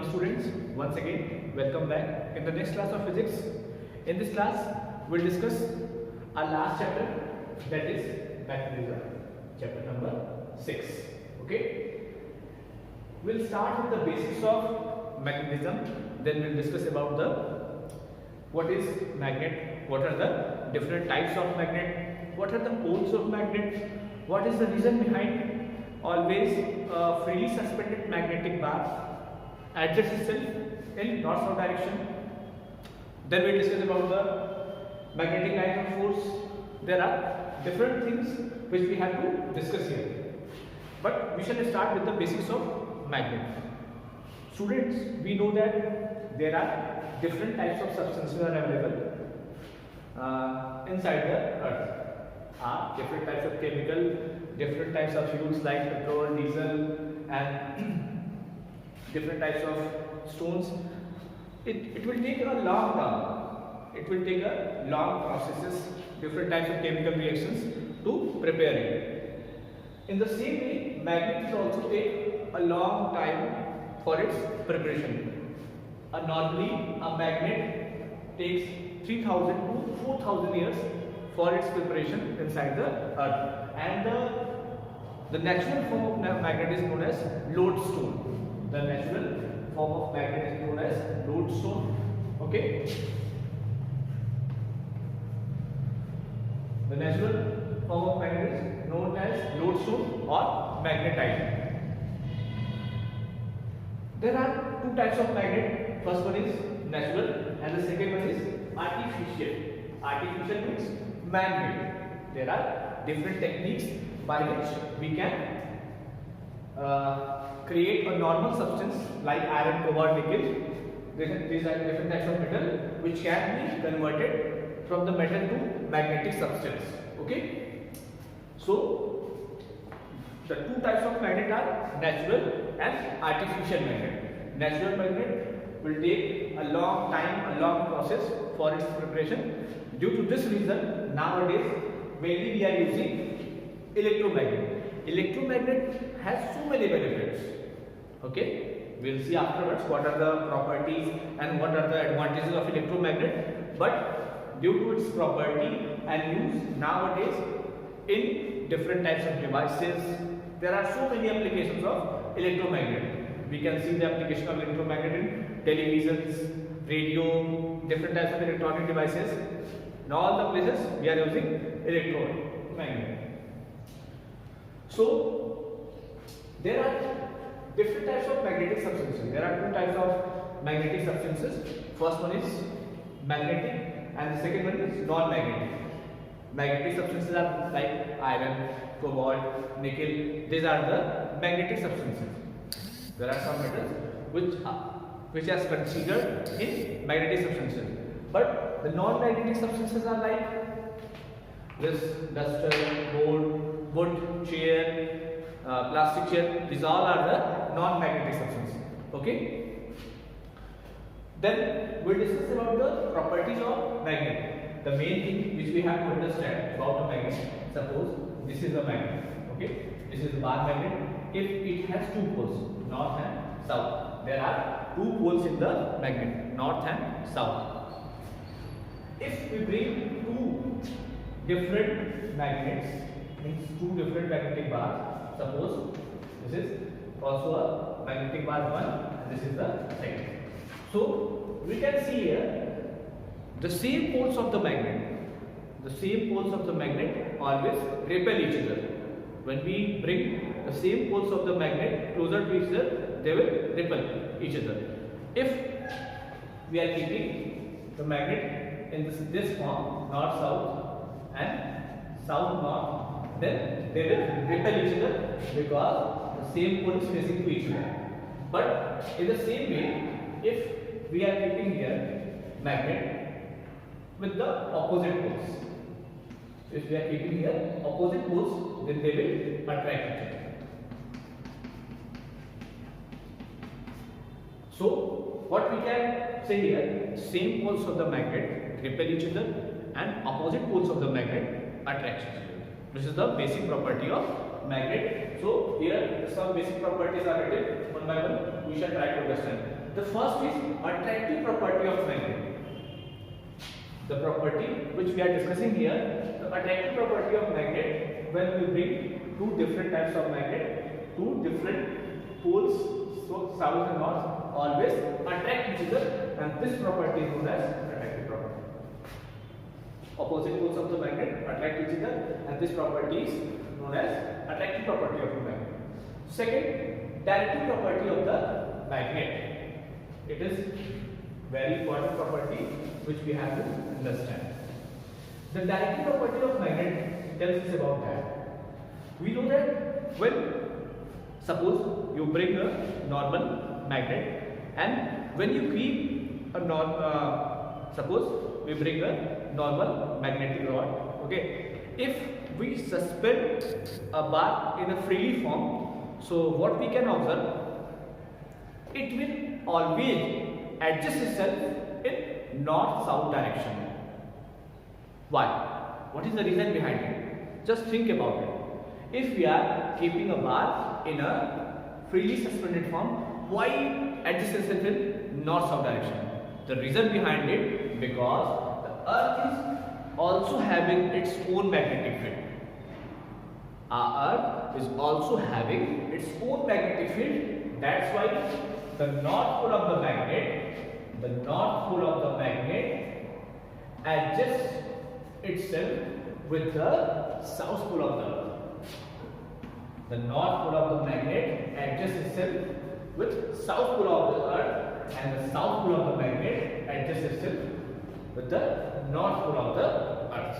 morning students, once again welcome back in the next class of physics. In this class we'll discuss our last chapter, that is magnetism, chapter number 6. Okay, we'll start with the basics of magnetism, then we'll discuss about the what is magnet, what are the different types of magnet, what are the poles of magnet, what is the reason behind always freely suspended magnetic bar adjusts itself in north-south direction. Then we discuss about the magnetic lines of force. There are different things which we have to discuss here, but we shall start with the basics of magnet. Students, we know that there are different types of substances are available inside the earth. Different types of chemical, different types of fuels like petrol, diesel, and different types of stones. It will take a long time. It will take a long processes, different types of chemical reactions to prepare it. In the same way, magnets also take a long time for its preparation. Normally, a magnet takes 3000 to 4000 years for its preparation inside the earth, and the natural form of magnet is known as lodestone. The natural form of magnet is known as lodestone. Okay, the natural form of magnet is known as lodestone or magnetite. There are two types of magnet. First one is natural and the second one is artificial. Artificial means man-made. There are different techniques by which we can create a normal substance like iron, cobalt, nickel. These are different types of metal which can be converted from the metal to magnetic substance. Okay, so the two types of magnet are natural and artificial magnet. Natural magnet will take a long time, a long process for its preparation. Due to this reason, nowadays mainly we are using electromagnet. Electromagnet has so many benefits. Okay, we will see afterwards what are the properties and what are the advantages of electromagnet. But due to its property and use nowadays in different types of devices, there are so many applications of electromagnet. We can see the application of electromagnet in televisions, radio, different types of electronic devices. In all the places we are using electromagnet. So there are different types of magnetic substances. There are two types of magnetic substances. First one is magnetic and the second one is non-magnetic. Magnetic substances are like iron, cobalt, nickel. These are the magnetic substances. There are some metals which are considered in magnetic substances, but the non-magnetic substances are like this duster, board, wood, chair, plastic chair. These all are the non-magnetic substances. Okay. Then we discuss about the properties of magnet. The main thing which we have to understand about a magnet. Suppose this is a magnet. Okay, this is a bar magnet. If it has two poles, north and south, there are two poles in the magnet, north and south. If we bring two different magnets, means two different magnetic bars, suppose this is also a magnetic bar 1 and this is the second. So we can see here the same poles of the magnet, always repel each other. When we bring the same poles of the magnet closer to each other, they will repel each other. If we are keeping the magnet in this form, north-south and south-north, then they will repel each other because the same pole is facing to each other. But in the same way, if we are keeping here magnet with the opposite poles, if we are keeping here opposite poles, then they will attract each other. So what we can say here, same poles of the magnet repel each other and opposite poles of the magnet attract each other. This is the basic property of magnet. So here some basic properties are written one by one. We shall try to understand. The first is attractive property of magnet. The property which we are discussing here, the attractive property of magnet, when we bring two different types of magnet, two different poles, so south and north, always attract each other, and this property is known as attractive property. Opposite poles of the magnet attract each other, and this property is known as attractive property of the magnet. Second, directive property of the magnet. It is very important property which we have to understand. The directive property of magnet tells us about that. We know that when, suppose you bring a normal magnet, and when you keep a suppose we bring a normal magnetic rod, okay, if we suspend a bar in a freely form, so what we can observe, it will always adjust itself in north-south direction. Why? What is the reason behind it? Just think about it. If we are keeping a bar in a freely suspended form, why adjust itself in north-south direction? The reason behind it, because the earth is also having its own magnetic field. Our earth is also having its own magnetic field. That's why the north pole of the magnet adjusts itself with the south pole of the earth. The north pole of the magnet adjusts itself with south pole of the earth, and the south pole of the magnet adjusts itself with the north pole of the earth.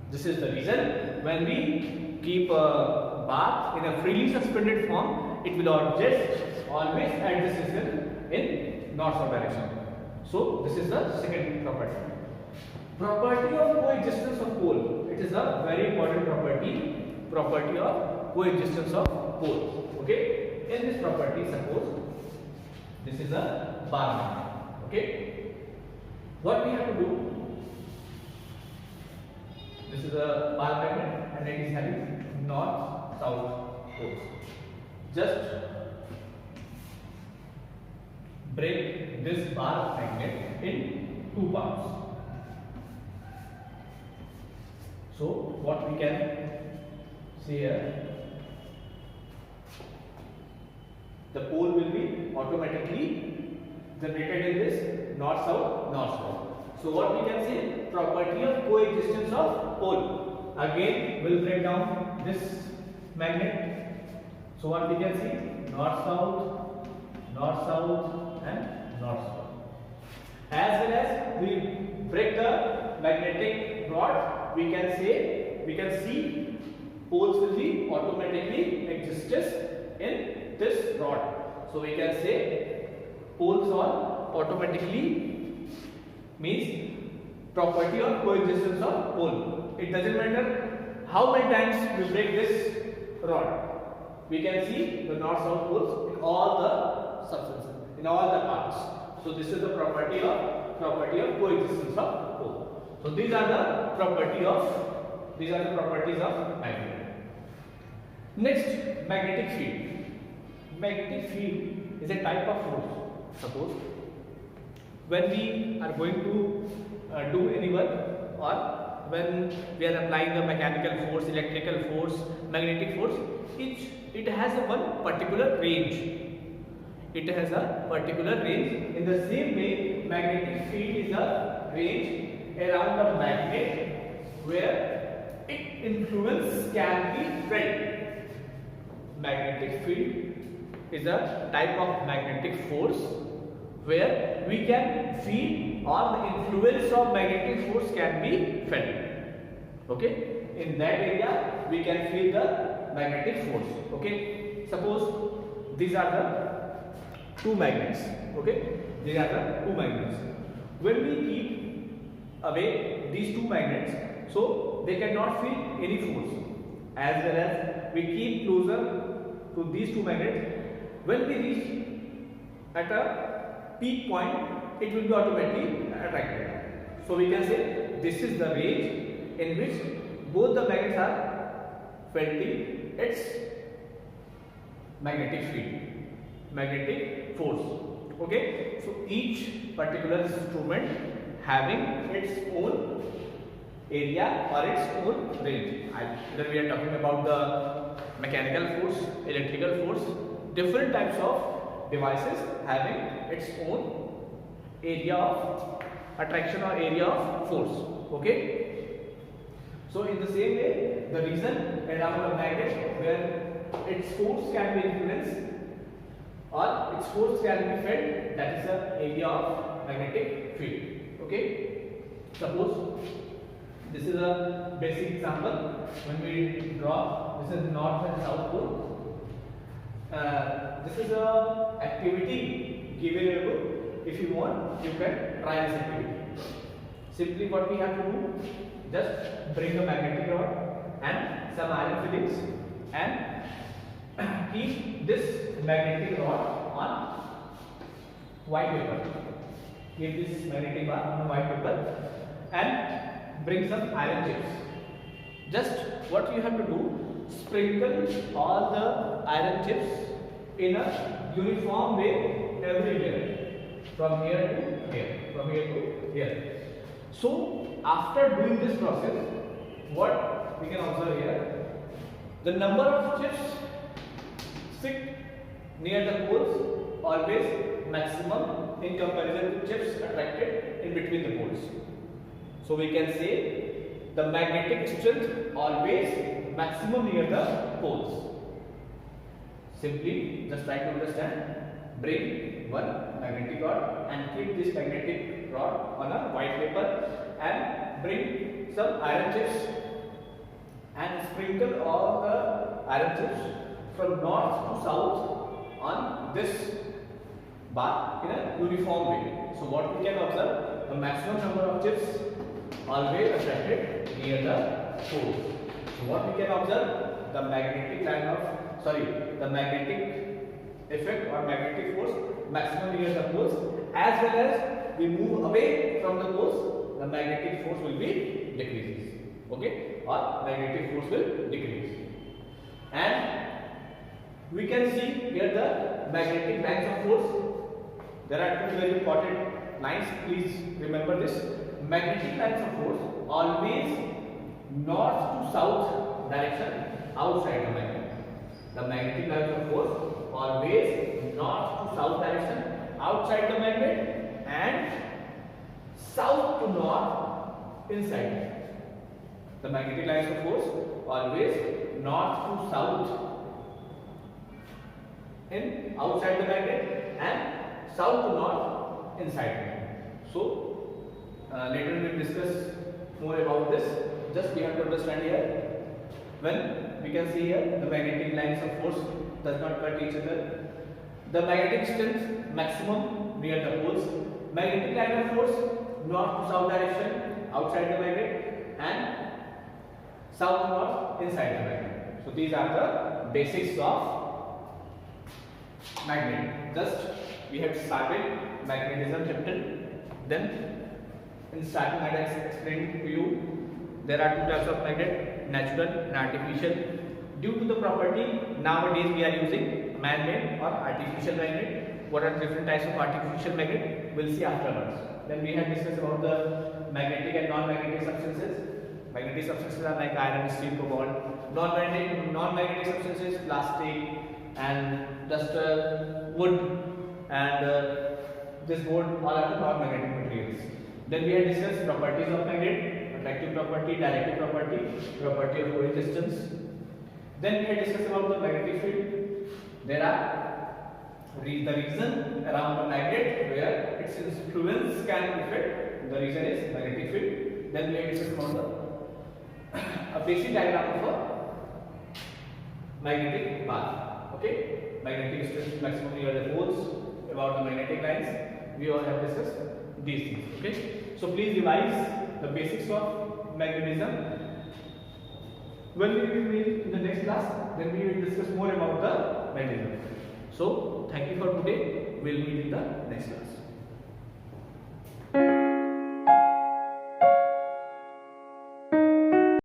This is the reason when we keep a bar in a freely suspended form, it will always adjust itself in north-south direction. So this is the second property. Property of coexistence of pole. It is a very important property. Property of coexistence of poles. Okay. In this property, suppose this is a bar magnet. Okay. What we have to do? This is a bar magnet, and it is having north-south poles. Just break this bar magnet in two parts. So what we can see here, the pole will be automatically generated in this north-south, north-south. So what we can say, property of coexistence of pole. Again, we'll break down this magnet. So what we can see, north-south, north-south, and north-south. As well as we break the magnetic rod, we can see poles will be automatically existed in this rod. So we can say poles are automatically means property of coexistence of pole. It doesn't matter how many times we break this rod. We can see the north-south poles in all the substances, in all the parts. So this is the property of coexistence of pole. So these are the properties of magnet. Next, magnetic field. Magnetic field is a type of force. Suppose when we are going to do any work, or when we are applying the mechanical force, electrical force, magnetic force, it has a one particular range. It has a particular range. In the same way, magnetic field is a range around the magnet where its influence can be felt. Magnetic field is a type of magnetic force where we can feel, or the influence of magnetic force can be felt. Okay, in that area we can feel the magnetic force. Okay, suppose these are the two magnets. Okay, these are the two magnets. When we keep away these two magnets, so they cannot feel any force. As well as we keep closer to these two magnets, when we reach at a peak point, it will be automatically attracted. So we can say this is the range in which both the magnets are felting its magnetic field, magnetic force. Okay, so each particular instrument having its own area or its own range. Either we are talking about the mechanical force, electrical force, different types of devices having its own area of attraction or area of force. Okay, so in the same way, the reason around a magnet where its force can be influenced or its force can be felt, that is the area of magnetic field. Okay, suppose this is a basic example. When we draw, this is north and south pole. This is a activity given in a book. If you want, you can try this activity. Simply what we have to do, just bring a magnetic rod and some iron fillings and keep this magnetic rod on white paper. Keep this magnetic rod on white paper and bring some iron chips. Just what you have to do, sprinkle all the iron chips in a uniform way everywhere, from here to here, from here to here. So after doing this process, what we can observe here, the number of chips stick near the poles always maximum in comparison to chips attracted in between the poles. So we can say the magnetic strength always maximum near the poles. Simply just try to understand. Bring one magnetic rod and keep this magnetic rod on a white paper and bring some iron chips and sprinkle all the iron chips from north to south on this bar in a uniform way. So what we can observe, the maximum number of chips always attracted near the poles. So what we can observe, the magnetic line of the magnetic effect or magnetic force maximum near the poles, as well as we move away from the poles, the magnetic force will be decreases. Okay, or magnetic force will decrease. And we can see here the magnetic lines of force. There are two very important lines. Please remember this. Magnetic lines of force always north to south direction outside the magnet. The magnetic lines of force always north to south direction outside the magnet and south to north inside. The magnetic lines of force always north to south in outside the magnet and south to north inside the magnet. So later we will discuss more about this. Just we have to understand here, when we can see here the magnetic lines of force does not cut each other. The magnetic strength maximum near the poles. Magnetic line of force north to south direction outside the magnet and south to north inside the magnet. So these are the basics of magnet. Just we have started magnetism chapter. Then in starting I explained to you there are two types of magnet, natural and artificial. Due to the property, nowadays we are using man-made or artificial magnet. What are the different types of artificial magnet? We'll see afterwards. Then we have discussed about the magnetic and non-magnetic substances. Magnetic substances are like iron, steel, cobalt. Non-magnetic substances, plastic and just wood and this board, all are the non-magnetic materials. Then we have discussed properties of magnet, attractive property, directive property, property of coexistence. Then we have discussed about the magnetic field. There are the reason around the magnet where its influence can affect. The reason is magnetic field. Then we have discussed about a basic diagram of a magnetic path. Okay, magnetic strength maximum near the poles. About the magnetic lines, we all have discussed these things. Okay, so please revise the basics of magnetism. When we will meet in the next class, then we will discuss more about the magnetism. So thank you for today. We will meet in the next class.